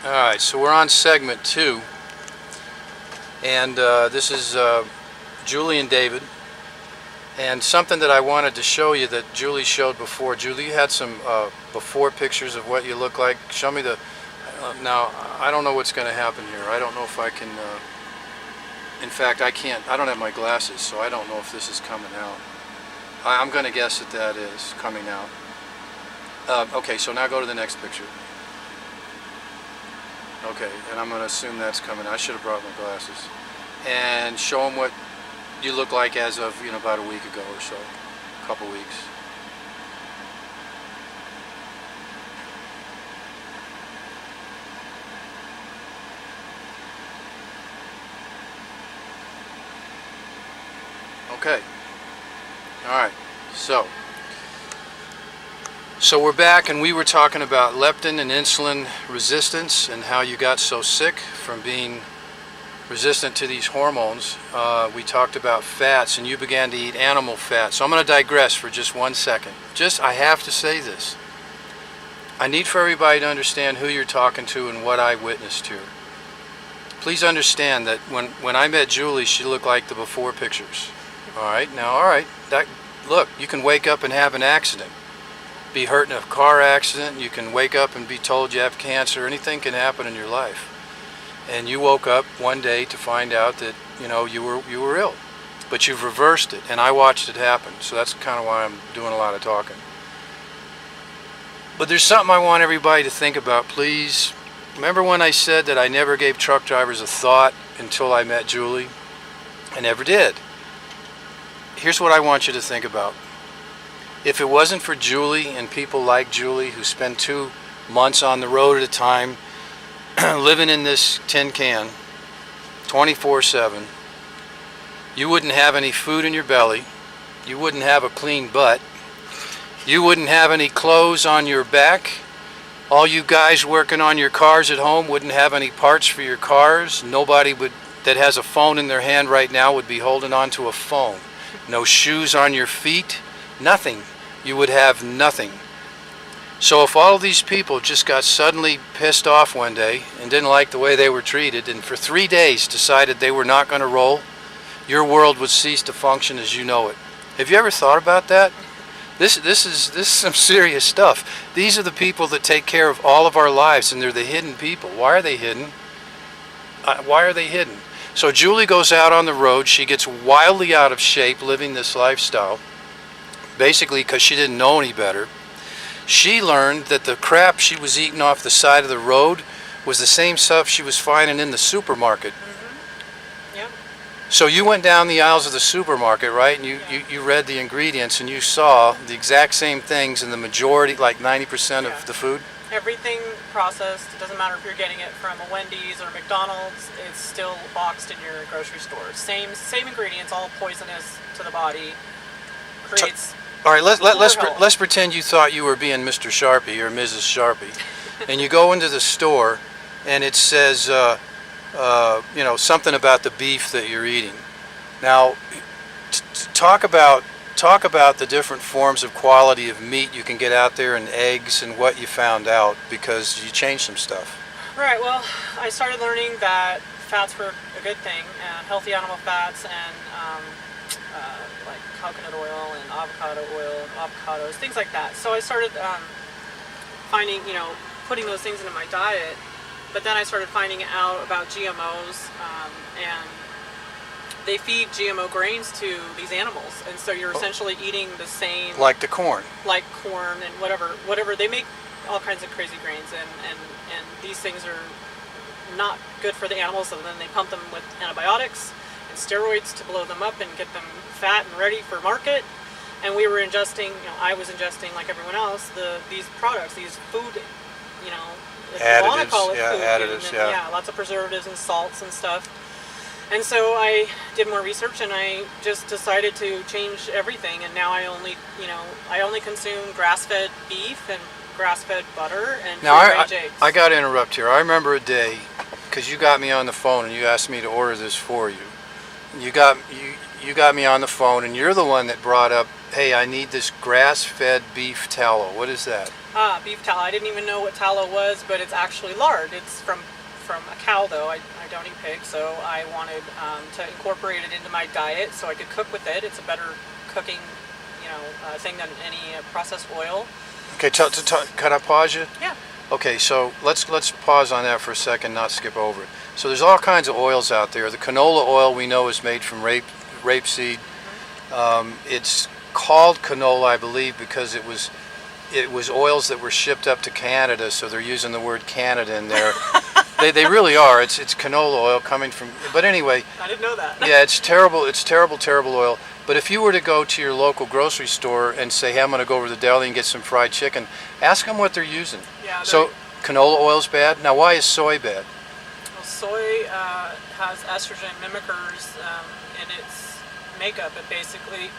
Alright, so we're on segment 2, and this is Julie and David, and something that I wanted to show you that Julie showed before. Julie, you had some before pictures of what you look like. Show me the... now, I don't know what's going to happen here. I don't know if I can... in fact, I can't. I don't have my glasses, so I don't know if this is coming out. I'm going to guess that that is coming out. Okay, so now go to the next picture. Okay, and I'm going to assume that's coming out. I should have brought my glasses. And show them what you look like as of, about a week ago or so. A couple weeks. Okay. Alright, so we're back, and we were talking about leptin and insulin resistance and how you got so sick from being resistant to these hormones. We talked about fats, and you began to eat animal fat. So I'm going to digress for just 1 second. I have to say this. I need for everybody to understand who you're talking to and what I witnessed here. Please understand that when I met Julie, she looked like the before pictures. Alright, look, you can wake up and have an accident. Be hurt in a car accident, you can wake up and be told you have cancer. Anything can happen in your life. And you woke up one day to find out that, you were ill. But you've reversed it, and I watched it happen. So that's kind of why I'm doing a lot of talking. But there's something I want everybody to think about, please. Remember when I said that I never gave truck drivers a thought until I met Julie? I never did. Here's what I want you to think about. If it wasn't for Julie and people like Julie who spend 2 months on the road at a time living in this tin can 24/7, you wouldn't have any food in your belly, you wouldn't have a clean butt, you wouldn't have any clothes on your back, all you guys working on your cars at home wouldn't have any parts for your cars, nobody that has a phone in their hand right now would be holding on to a phone. No shoes on your feet, nothing. You would have nothing. So if all of these people just got suddenly pissed off one day and didn't like the way they were treated, and for 3 days decided they were not going to roll, your world would cease to function as you know it. Have you ever thought about that? This is some serious stuff. These are the people that take care of all of our lives, and they're the hidden people. Why are they hidden? Why are they hidden? So Julie goes out on the road. She gets wildly out of shape living this lifestyle, basically because she didn't know any better. She learned that the crap she was eating off the side of the road was the same stuff she was finding in the supermarket. Mm-hmm. Yep. So you went down the aisles of the supermarket, right? And you read the ingredients, and you saw the exact same things in the majority, like 90% of the food? Everything processed. It doesn't matter if you're getting it from a Wendy's or a McDonald's. It's still boxed in your grocery store. Same ingredients, all poisonous to the body. Creates. All right, let's pretend you thought you were being Mr. Sharpie or Mrs. Sharpie, and you go into the store, and it says, something about the beef that you're eating. Now, talk about the different forms of quality of meat you can get out there, and eggs, and what you found out because you changed some stuff. Right. Well, I started learning that fats were a good thing, healthy animal fats, and like coconut oil and avocado oil and avocados, things like that. So I started finding, putting those things into my diet. But then I started finding out about GMOs, and they feed GMO grains to these animals, and so you're essentially eating the same. Like the corn. Like corn and whatever. They make all kinds of crazy grains, and these things are not good for the animals. So then they pump them with antibiotics and steroids to blow them up and get them fat and ready for market. And we were ingesting, I was ingesting like everyone else, these products, these food, if you want to call it food, additives, and lots of preservatives and salts and stuff. And so I did more research, and I just decided to change everything. And now I only consume grass-fed beef and grass-fed butter and free-range eggs. I got to interrupt here. I remember a day, because you got me on the phone and you asked me to order this for you. You got me on the phone, and you're the one that brought up, hey, I need this grass-fed beef tallow. What is that? Beef tallow. I didn't even know what tallow was, but it's actually lard. It's from a cow, though. I don't eat pig, so I wanted to incorporate it into my diet so I could cook with it. It's a better cooking, thing than any processed oil. Okay, can I pause you? Yeah. Okay, so let's pause on that for a second, not skip over it. So there's all kinds of oils out there. The canola oil we know is made from rapeseed. It's called canola, I believe, because it was oils that were shipped up to Canada, so they're using the word Canada in there. They really are. It's canola oil coming from. But anyway. I didn't know that. Yeah, it's terrible. It's terrible oil. But if you were to go to your local grocery store and say, "Hey, I'm going to go over to the deli and get some fried chicken," ask them what they're using. Yeah. So canola oil's bad. Now, why is soy bad? Well, soy has estrogen mimickers in its makeup. It basically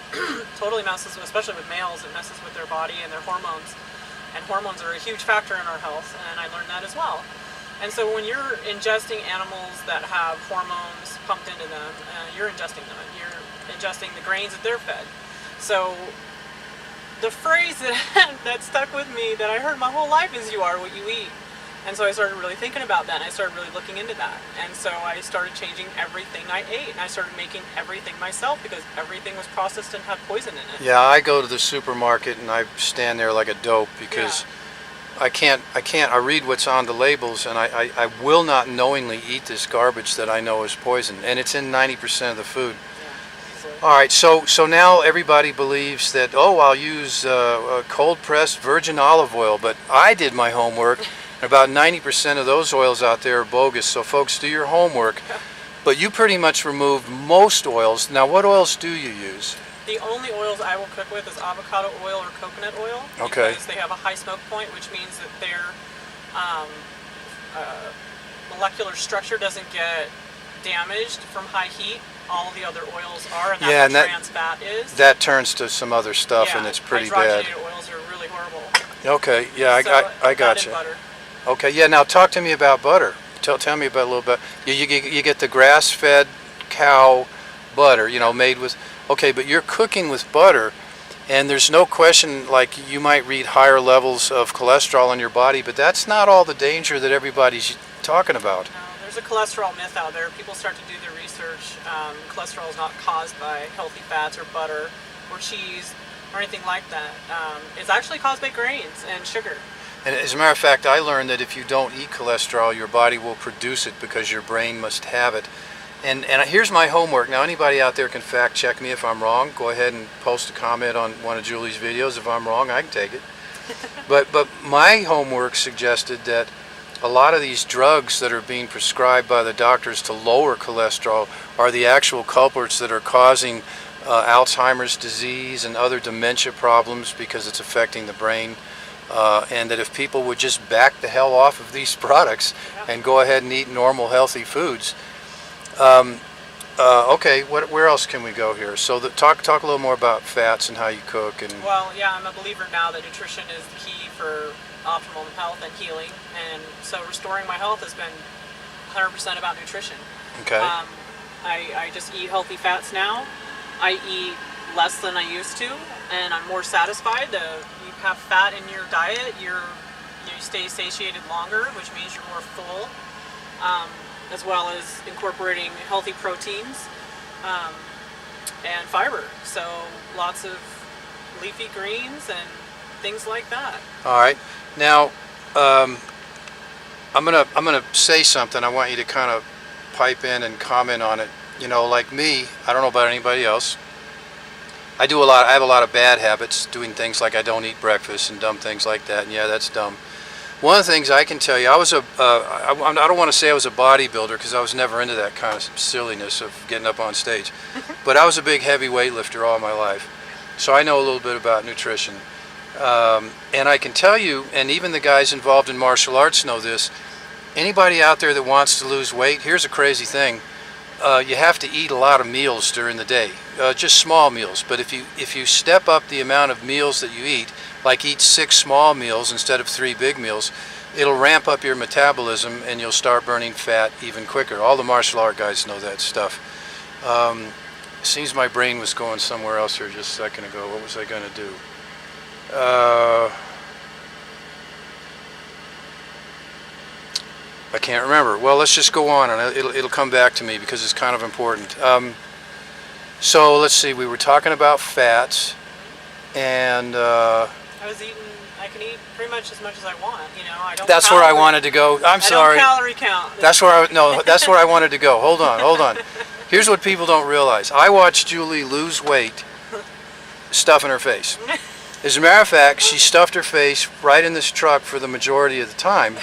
totally messes, especially with males, it messes with their body and their hormones. And hormones are a huge factor in our health, and I learned that as well. And so when you're ingesting animals that have hormones pumped into them, you're ingesting them. You're ingesting the grains that they're fed. So the phrase that stuck with me that I heard my whole life is "you are what you eat." And so I started really thinking about that, and I started really looking into that. And so I started changing everything I ate, and I started making everything myself because everything was processed and had poison in it. Yeah, I go to the supermarket and I stand there like a dope because I read what's on the labels, and I will not knowingly eat this garbage that I know is poison, and it's in 90% of the food. All right, so now everybody believes that, oh, I'll use cold-pressed virgin olive oil, but I did my homework, and about 90% of those oils out there are bogus, so folks, do your homework. But you pretty much removed most oils. Now, what oils do you use? The only oils I will cook with is avocado oil or coconut oil. Okay. Because they have a high smoke point, which means that their molecular structure doesn't get damaged from high heat. All of the other oils are, and that's what trans fat is. That turns to some other stuff, and it's pretty bad. Hydrogenated oils are really horrible. Okay, yeah, I got you. Butter. Okay, yeah, now talk to me about butter. Tell me about a little bit. You get the grass-fed cow butter, made with. Okay, but you're cooking with butter, and there's no question, like, you might read higher levels of cholesterol in your body, but that's not all the danger that everybody's talking about. No, there's a cholesterol myth out there. People start to do their research. Cholesterol is not caused by healthy fats or butter or cheese or anything like that. It's actually caused by grains and sugar. And as a matter of fact, I learned that if you don't eat cholesterol, your body will produce it because your brain must have it. And here's my homework. Now, anybody out there can fact check me if I'm wrong. Go ahead and post a comment on one of Julie's videos. If I'm wrong, I can take it. But my homework suggested that a lot of these drugs that are being prescribed by the doctors to lower cholesterol are the actual culprits that are causing Alzheimer's disease and other dementia problems because it's affecting the brain. And that if people would just back the hell off of these products and go ahead and eat normal, healthy foods. Okay, where else can we go here? So talk a little more about fats and how you cook. Well, yeah, I'm a believer now that nutrition is the key for optimal health and healing. And so restoring my health has been 100% about nutrition. Okay. I just eat healthy fats now. I eat less than I used to, and I'm more satisfied. You have fat in your diet, you stay satiated longer, which means you're more full, as well as incorporating healthy proteins and fiber. So lots of leafy greens and things like that. All right. Now, I'm gonna say something. I want you to kind of pipe in and comment on it. Like me, I don't know about anybody else. I have a lot of bad habits, doing things like I don't eat breakfast and dumb things like that. And yeah, that's dumb. One of the things I can tell you, I don't want to say I was a bodybuilder because I was never into that kind of silliness of getting up on stage. But I was a big heavy weightlifter all my life. So I know a little bit about nutrition. And I can tell you, and even the guys involved in martial arts know this, anybody out there that wants to lose weight, here's a crazy thing. You have to eat a lot of meals during the day, just small meals. But if you step up the amount of meals that you eat, like eat 6 small meals instead of 3 big meals, it'll ramp up your metabolism and you'll start burning fat even quicker. All the martial art guys know that stuff. Seems my brain was going somewhere else here just a second ago. What was I going to do? I can't remember. Well, let's just go on, and it'll come back to me because it's kind of important. So let's see. We were talking about fats, and I was eating. I can eat pretty much as much as I want. You know, I don't. that's where I wanted to go. I'm sorry. I don't calorie count. That's where that's where I wanted to go. Hold on. Here's what people don't realize. I watched Julie lose weight, stuffing her face. As a matter of fact, she stuffed her face right in this truck for the majority of the time.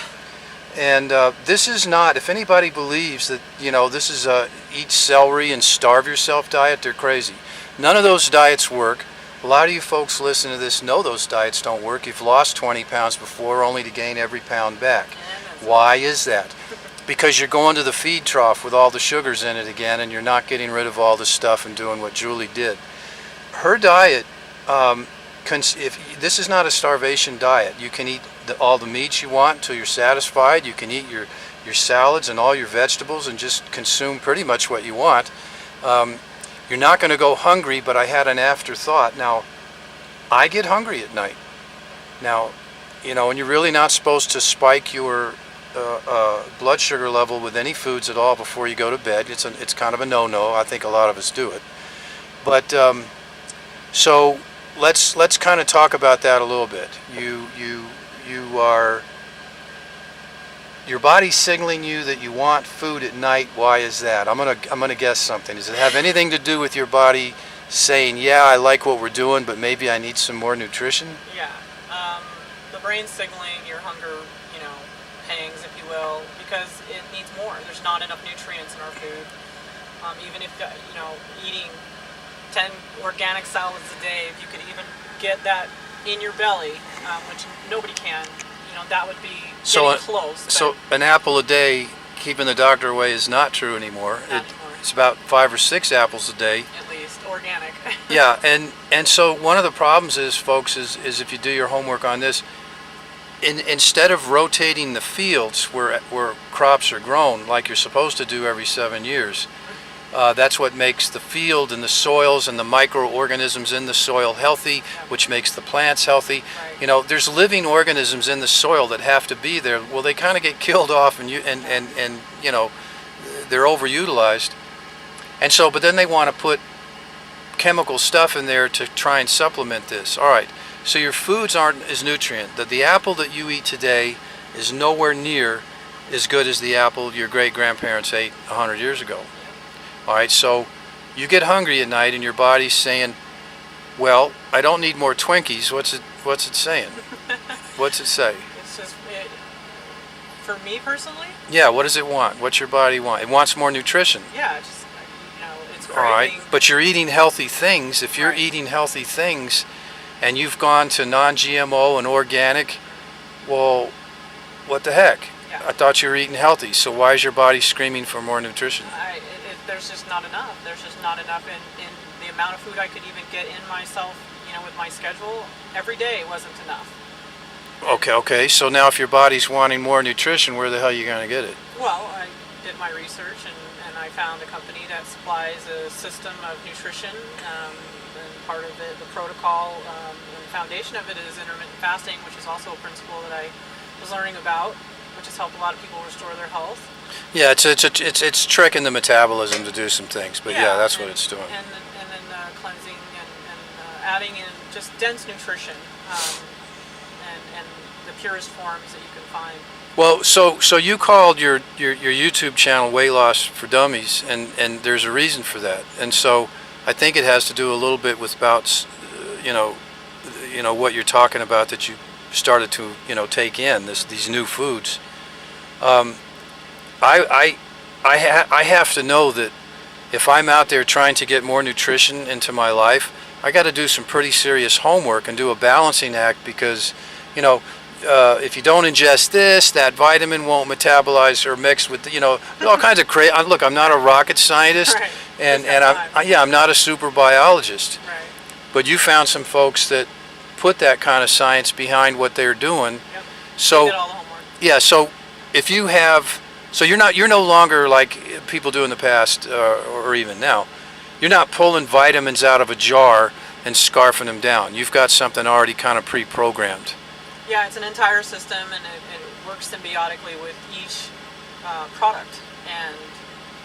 And this is not, if anybody believes that, this is a eat celery and starve yourself diet, they're crazy. None of those diets work. A lot of you folks listening to this know those diets don't work. You've lost 20 pounds before only to gain every pound back. Why is that? Because you're going to the feed trough with all the sugars in it again, and you're not getting rid of all the stuff and doing what Julie did. Her diet, if this is not a starvation diet. You can eat all the meats you want until you're satisfied. You can eat your salads and all your vegetables and just consume pretty much what you want. You're not going to go hungry, but I had an afterthought. Now, I get hungry at night. Now, and you're really not supposed to spike your blood sugar level with any foods at all before you go to bed. It's kind of a no-no. I think a lot of us do it. But so let's kind of talk about that a little bit. Your body's signaling you that you want food at night. Why is that? I'm gonna guess something. Does it have anything to do with your body saying, yeah, I like what we're doing, but maybe I need some more nutrition? Yeah. The brain's signaling your hunger, pangs, if you will, because it needs more. There's not enough nutrients in our food. Even if, eating 10 organic salads a day, if you could even get that in your belly, which nobody can, that would be getting close. So an apple a day, keeping the doctor away, is not true anymore. It's about 5 or 6 apples a day. At least, organic. Yeah, and so one of the problems is, folks, is if you do your homework on this, instead of rotating the fields where crops are grown like you're supposed to do every 7 years, that's what makes the field and the soils and the microorganisms in the soil healthy, which makes the plants healthy. Right. There's living organisms in the soil that have to be there. Well, they kind of get killed off, and they're overutilized. And so, but then they want to put chemical stuff in there to try and supplement this. All right. So your foods aren't as nutrient. The apple that you eat today is nowhere near as good as the apple your great-grandparents ate 100 years ago. All right, so you get hungry at night and your body's saying, well, I don't need more Twinkies. What's it saying? What's it say? It's just, for me personally? Yeah, what does it want? What's your body want? It wants more nutrition. Yeah, it's craving. All right, but you're eating healthy things. If you're eating healthy things and you've gone to non-GMO and organic, well, what the heck? Yeah. I thought you were eating healthy, so why is your body screaming for more nutrition? There's just not enough. There's just not enough in the amount of food I could even get in myself, with my schedule. Every day wasn't enough. Okay. So now if your body's wanting more nutrition, where the hell are you going to get it? Well, I did my research and I found a company that supplies a system of nutrition. And part of it, the protocol, and the foundation of it is intermittent fasting, which is also a principle that I was learning about, which has helped a lot of people restore their health. Yeah, it's tricking the metabolism to do some things, but yeah, that's what it's doing. And then cleansing and adding in just dense nutrition and the purest forms that you can find. Well, so you called your YouTube channel Weight Loss for Dummies, and there's a reason for that. And so I think it has to do a little bit with about what you're talking about, that you started to take in these new foods. I have to know that if I'm out there trying to get more nutrition into my life, I got to do some pretty serious homework and do a balancing act, because if you don't ingest this, that vitamin won't metabolize or mix with all kinds of crazy. Look, I'm not a rocket scientist, right. and I'm not a super biologist. Right. But you found some folks that put that kind of science behind what they're doing. Yep. So did all the homework. yeah, so if you have, so you're no longer like people do in the past, or even now. You're not pulling vitamins out of a jar and scarfing them down. You've got something already kind of pre-programmed. Yeah, it's an entire system, and it works symbiotically with each product, and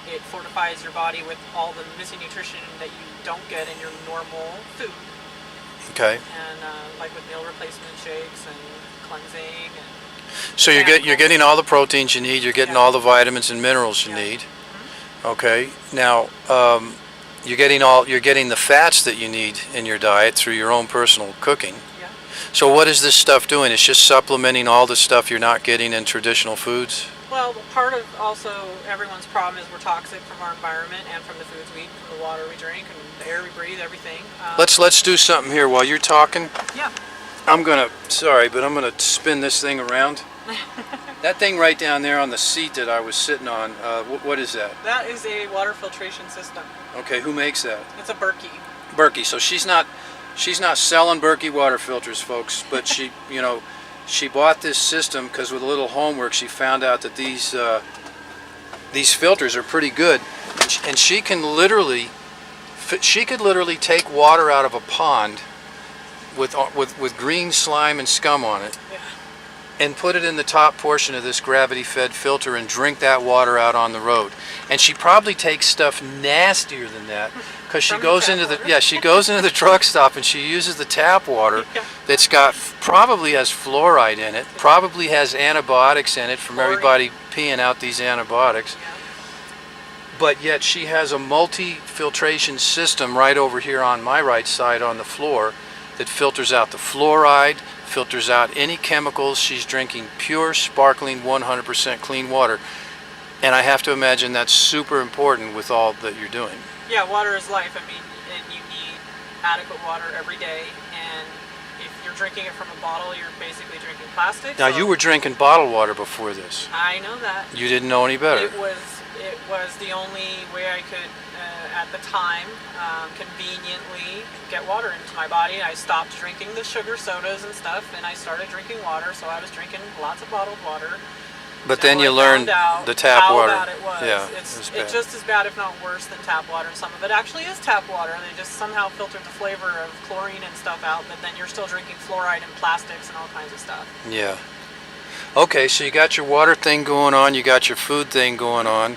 it fortifies your body with all the missing nutrition that you don't get in your normal food. Okay. And like with meal replacement shakes and cleansing. And So you're getting all the proteins you need. You're getting Yeah. all the vitamins and minerals you Yeah. need. Okay. Now you're getting the fats that you need in your diet through your own personal cooking. Yeah. So what is this stuff doing? It's just supplementing all the stuff you're not getting in traditional foods. Well, part of also everyone's problem is we're toxic from our environment and from the foods we eat, from the water we drink, and the air we breathe, everything. Let's do something here while you're talking. Yeah. I'm gonna spin this thing around. That thing right down there on the seat that I was sitting on, what is that? That is a water filtration system. Okay, who makes that? It's a Berkey. Berkey. So she's not selling Berkey water filters, folks, but she bought this system because with a little homework she found out that these filters are pretty good, and she could literally take water out of a pond with green slime and scum on it, Yeah. and put it in the top portion of this gravity-fed filter and drink that water out on the road. And she probably takes stuff nastier than that because she From the goes tap into water? she goes into the truck stop and she uses the tap water Yeah. that's probably has fluoride in it, probably has antibiotics in it from Chlorine. everybody peeing out these antibiotics. Yeah. But yet she has a multi-filtration system right over here on my right side on the floor that filters out the fluoride, filters out any chemicals. She's drinking pure, sparkling, 100% clean water. And I have to imagine that's super important with all that you're doing. Yeah, water is life. I mean, and you need adequate water every day. And if you're drinking it from a bottle, you're basically drinking plastic. Now, so you were drinking bottled water before this. I know that. You didn't know any better. It was the only way I could, at the time, conveniently get water into my body. I stopped drinking the sugar sodas and stuff, and I started drinking water. So I was drinking lots of bottled water. But then Now you I learned found out the tap how water. bad it was. Yeah, It's bad. just as bad, if not worse, than tap water. And some of it actually is tap water. They just somehow filtered the flavor of chlorine and stuff out, but then you're still drinking fluoride and plastics and all kinds of stuff. Yeah. Okay, so you got your water thing going on, you got your food thing going on.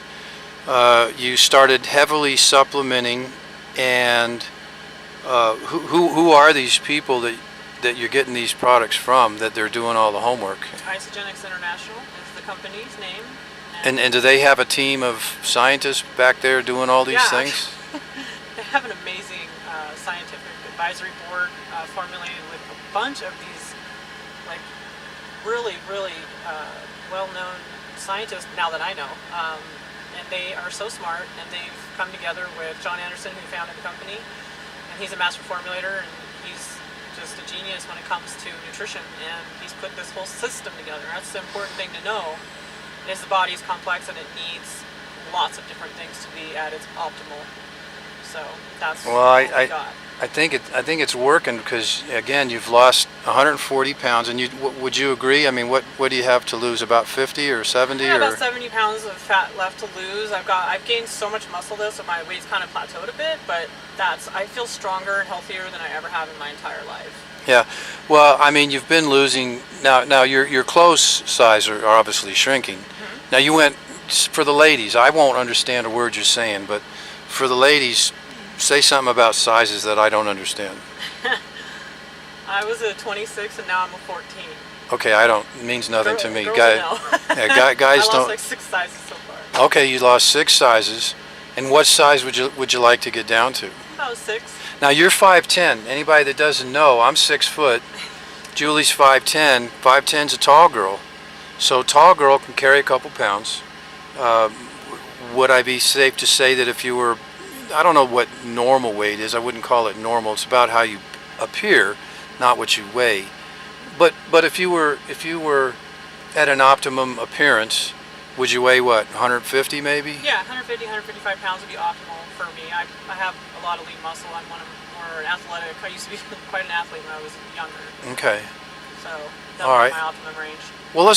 You started heavily supplementing, and who are these people that you're getting these products from, that they're doing all the homework? Isogenics International is the company's name. And do they have a team of scientists back there doing all these Yeah. things? They have an amazing scientific advisory board formulated with a bunch of these, like, really, really well-known scientists now that I know. And they are so smart, and they've come together with John Anderson, who founded the company, and he's a master formulator, and he's just a genius when it comes to nutrition, and he's put this whole system together. That's the important thing to know, is the body is complex and it needs lots of different things to be at its optimal. So that's Well, what we got. I think it's working because, again, you've lost 140 pounds, and would you agree? I mean, what do you have to lose? About 50 or 70? Yeah, or about 70 pounds of fat left to lose. I've gained so much muscle though, so my weight's kind of plateaued a bit, but I feel stronger and healthier than I ever have in my entire life. Yeah. Well, I mean, you've been losing now. Your clothes size are obviously shrinking. Mm-hmm. Now you went for the ladies. I won't understand a word you're saying, but for the ladies, say something about sizes that I don't understand. I was a 26 and now I'm a 14. Okay, it means nothing to me. Girls Guys know. guys I lost don't. like 6 sizes so far. Okay, you lost 6 sizes, and what size would you like to get down to? About 6. Now you're 5'10". Anybody that doesn't know, I'm 6 foot. Julie's 5'10". 5'10's a tall girl, so tall girl can carry a couple pounds. Would I be safe to say that if you were, I don't know what normal weight is. I wouldn't call it normal. It's about how you appear, not what you weigh. But if you were at an optimum appearance, would you weigh what, 150 maybe? Yeah, 150, 155 pounds would be optimal for me. I have a lot of lean muscle. I'm more athletic. I used to be quite an athlete when I was younger. Okay. So that All was right. my optimum range. Well,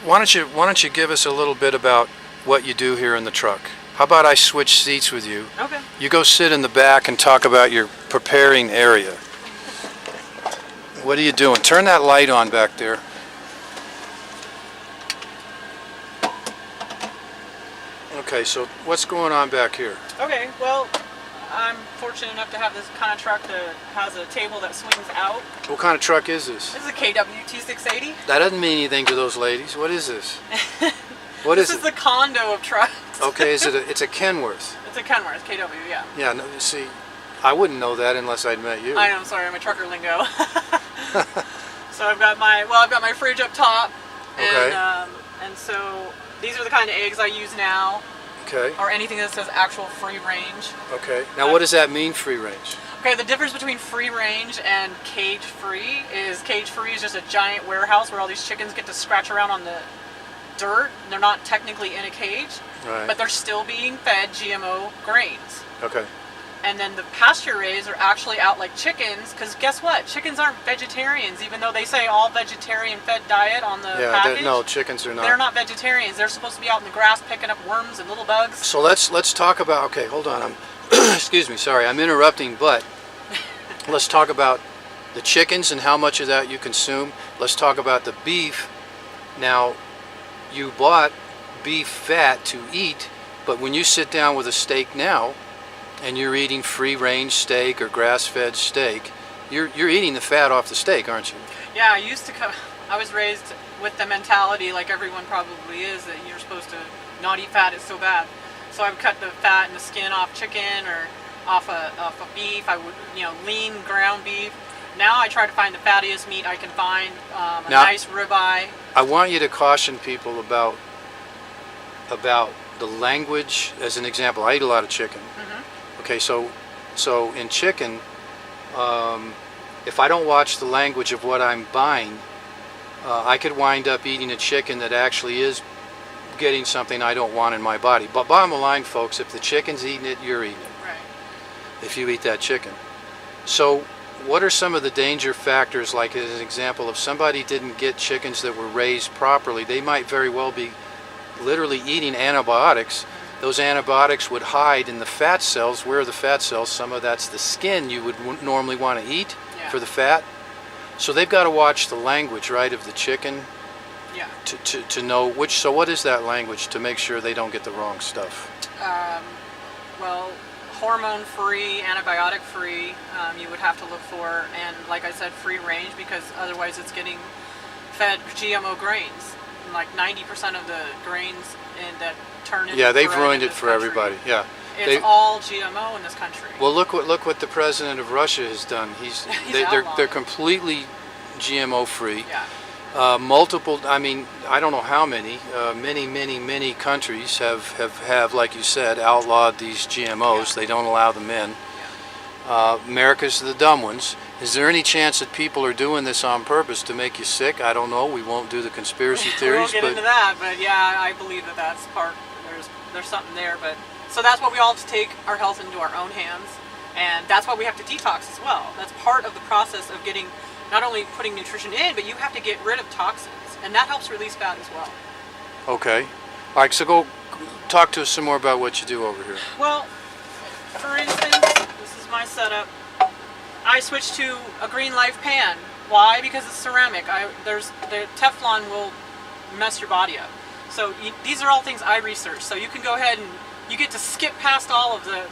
why don't you give us a little bit about what you do here in the truck? How about I switch seats with you? Okay. You go sit in the back and talk about your preparing area. What are you doing? Turn that light on back there. Okay, so what's going on back here? Okay, well, I'm fortunate enough to have this kind of truck that has a table that swings out. What kind of truck is this? This is a KW T680. That doesn't mean anything to those ladies. What is this? What This is is it? the condo of trucks. Okay, it's a Kenworth. It's a Kenworth, KW, yeah. Yeah, no, see, I wouldn't know that unless I'd met you. I know, sorry, I'm a trucker lingo. So I've got my fridge up top, Okay. and so these are the kind of eggs I use now, Okay, or anything that says actual free range. okay. Now what does that mean, free range? Okay, the difference between free range and cage free is just a giant warehouse where all these chickens get to scratch around on the dirt. They're not technically in a cage, Right. but they're still being fed GMO grains. Okay. And then the pasture raised are actually out like chickens, because guess what? Chickens aren't vegetarians, even though they say all vegetarian fed diet on the Yeah, package. no, chickens are not. They're not vegetarians. They're supposed to be out in the grass picking up worms and little bugs. So let's talk about. Okay, hold on. I'm excuse me. Sorry, I'm interrupting, but let's talk about the chickens and how much of that you consume. Let's talk about the beef. Now, you bought beef fat to eat, but when you sit down with a steak now, and you're eating free-range steak or grass-fed steak, you're eating the fat off the steak, aren't you? Yeah, I was raised with the mentality, like everyone probably is, that you're supposed to not eat fat. It's so bad. So I would cut the fat and the skin off chicken or off a beef. I would, lean ground beef. Now I try to find the fattiest meat I can find, a nice ribeye. I want you to caution people about the language. As an example, I eat a lot of chicken. Okay, so in chicken, if I don't watch the language of what I'm buying, I could wind up eating a chicken that actually is getting something I don't want in my body. But bottom line, folks, if the chicken's eating it, you're eating it. Right. If you eat that chicken. So what are some of the danger factors, like as an example, if somebody didn't get chickens that were raised properly, they might very well be literally eating antibiotics. Those antibiotics would hide in the fat cells. Where are the fat cells? Some of that's the skin you would normally want to eat for the fat. So they've got to watch the language, right, of the chicken Yeah. to know which. So what is that language to make sure they don't get the wrong stuff? Well, hormone-free, antibiotic-free, you would have to look for, and like I said, free range, because otherwise it's getting fed GMO grains. Like 90% of the grains that turn into Yeah, they've bread ruined in it this for country, everybody. Yeah. It's all GMO in this country. Well, look what the president of Russia has done. They're completely GMO free. Yeah. Multiple. I mean, I don't know how many. Many countries have, like you said, outlawed these GMOs. Yeah. They don't allow them in. America's the dumb ones. Is there any chance that people are doing this on purpose to make you sick? I don't know. We won't do the conspiracy We theories. won't get into that, but yeah, I believe that's part. There's something there, but so that's why we all have to take our health into our own hands, and that's why we have to detox as well. That's part of the process of getting, not only putting nutrition in, but you have to get rid of toxins, and that helps release fat as well. Okay. All right. So go talk to us some more about what you do over here. Well, for instance, this is my setup. I switched to a Green Life pan. Why? Because it's ceramic. The Teflon will mess your body up. So these are all things I researched. So you can go ahead and you get to skip past all of the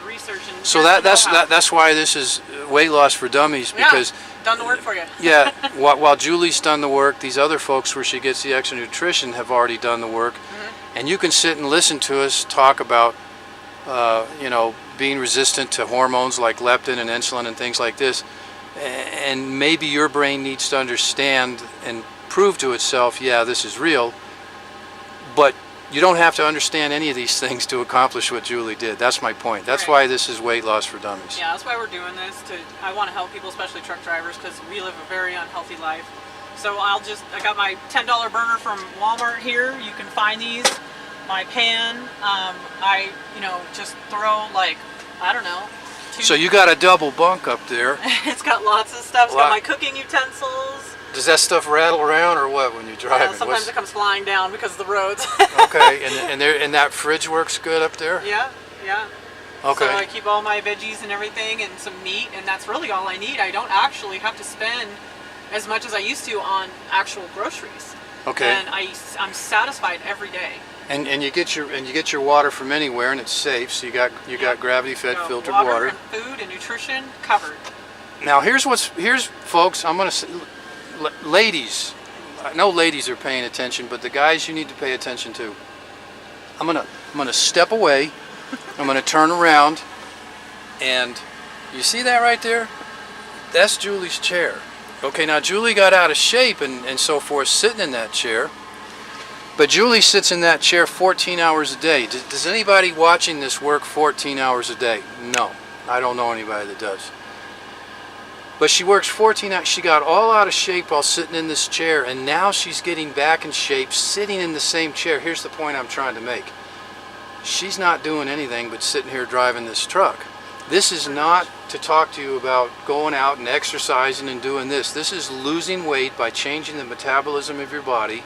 research. And So that's why this is Weight Loss for Dummies, because done the work for you. yeah, while Julie's done the work, these other folks where she gets the extra nutrition have already done the work, and you can sit and listen to us talk about being resistant to hormones like leptin and insulin and things like this, and maybe your brain needs to understand and prove to itself, yeah, this is real, but you don't have to understand any of these things to accomplish what Julie did. That's my point. That's why this is Weight Loss for Dummies. Yeah, that's why we're doing this. I want to help people, especially truck drivers, because we live a very unhealthy life. So I got my $10 burner from Walmart here. You can find these. My pan, I just throw like, I don't know. So you got a double bunk up there. It's got lots of stuff. It's got my cooking utensils. Does that stuff rattle around or what when you drive? Yeah, sometimes it comes flying down because of the roads. Okay, and that fridge works good up there? Yeah. Okay. So I keep all my veggies and everything and some meat, and that's really all I need. I don't actually have to spend as much as I used to on actual groceries. Okay. And I'm satisfied every day. And you get your water from anywhere, and it's safe. So you got gravity-fed So filtered water. water. And food and nutrition covered. Now here's folks. I'm gonna say, ladies. I know ladies are paying attention, but the guys you need to pay attention to. I'm gonna step away. I'm gonna turn around, and you see that right there? That's Julie's chair. Okay, now Julie got out of shape and so forth sitting in that chair. But Julie sits in that chair 14 hours a day. Does anybody watching this work 14 hours a day? No. I don't know anybody that does. But she works 14 hours. She got all out of shape while sitting in this chair, and now she's getting back in shape sitting in the same chair. Here's the point I'm trying to make. She's not doing anything but sitting here driving this truck. This is not to talk to you about going out and exercising and doing this. This is losing weight by changing the metabolism of your body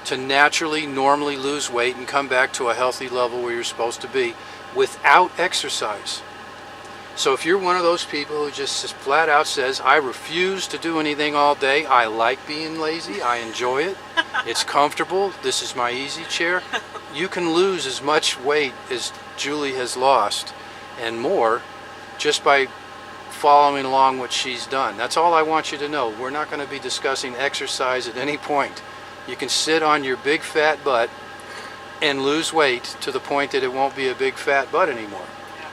to naturally, normally lose weight and come back to a healthy level where you're supposed to be without exercise. So if you're one of those people who just flat out says, I refuse to do anything all day, I like being lazy, I enjoy it, it's comfortable, this is my easy chair, you can lose as much weight as Julie has lost and more just by following along what she's done. That's all I want you to know. We're not going to be discussing exercise at any point. You can sit on your big fat butt and lose weight to the point that it won't be a big fat butt anymore. Yeah.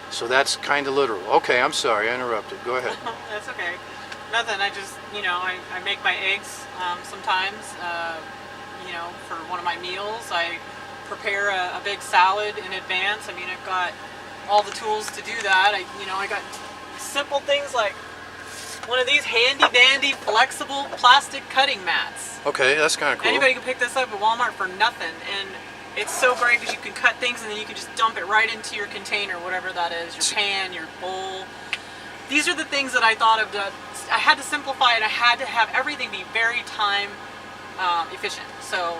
So that's kind of literal. Okay, I'm sorry, I interrupted. Go ahead. That's okay. Nothing. I just, I make my eggs sometimes, for one of my meals. I prepare a big salad in advance. I mean, I've got all the tools to do that. I got simple things like one of these handy dandy flexible plastic cutting mats. Okay, that's kind of cool. Anybody can pick this up at Walmart for nothing, and it's so great because you can cut things and then you can just dump it right into your container, whatever that is, your pan, your bowl. These are the things that I thought of. I had to simplify it. I had to have everything be very time efficient. So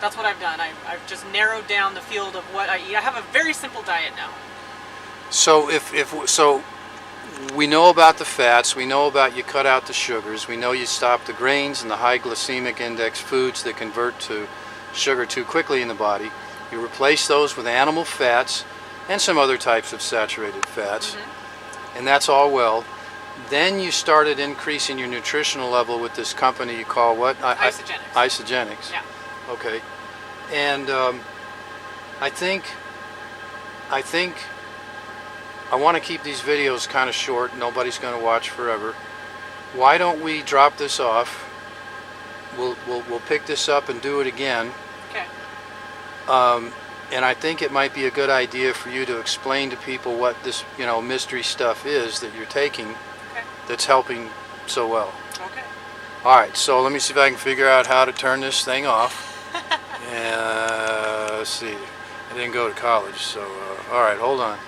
that's what I've done. I've just narrowed down the field of what I eat. I have a very simple diet now. So so we know about the fats, we know about you cut out the sugars, we know you stop the grains and the high glycemic index foods that convert to sugar too quickly in the body. You replace those with animal fats and some other types of saturated fats, and that's all well. Then you started increasing your nutritional level with this company you call what? Isogenics. Isogenics. Yeah. Okay. And I think I want to keep these videos kind of short. Nobody's going to watch forever. Why don't we drop this off? We'll pick this up and do it again. Okay. And I think it might be a good idea for you to explain to people what this, mystery stuff is that you're taking that's helping so well. Okay. All right, so let me see if I can figure out how to turn this thing off. Let's see. I didn't go to college, so all right, hold on.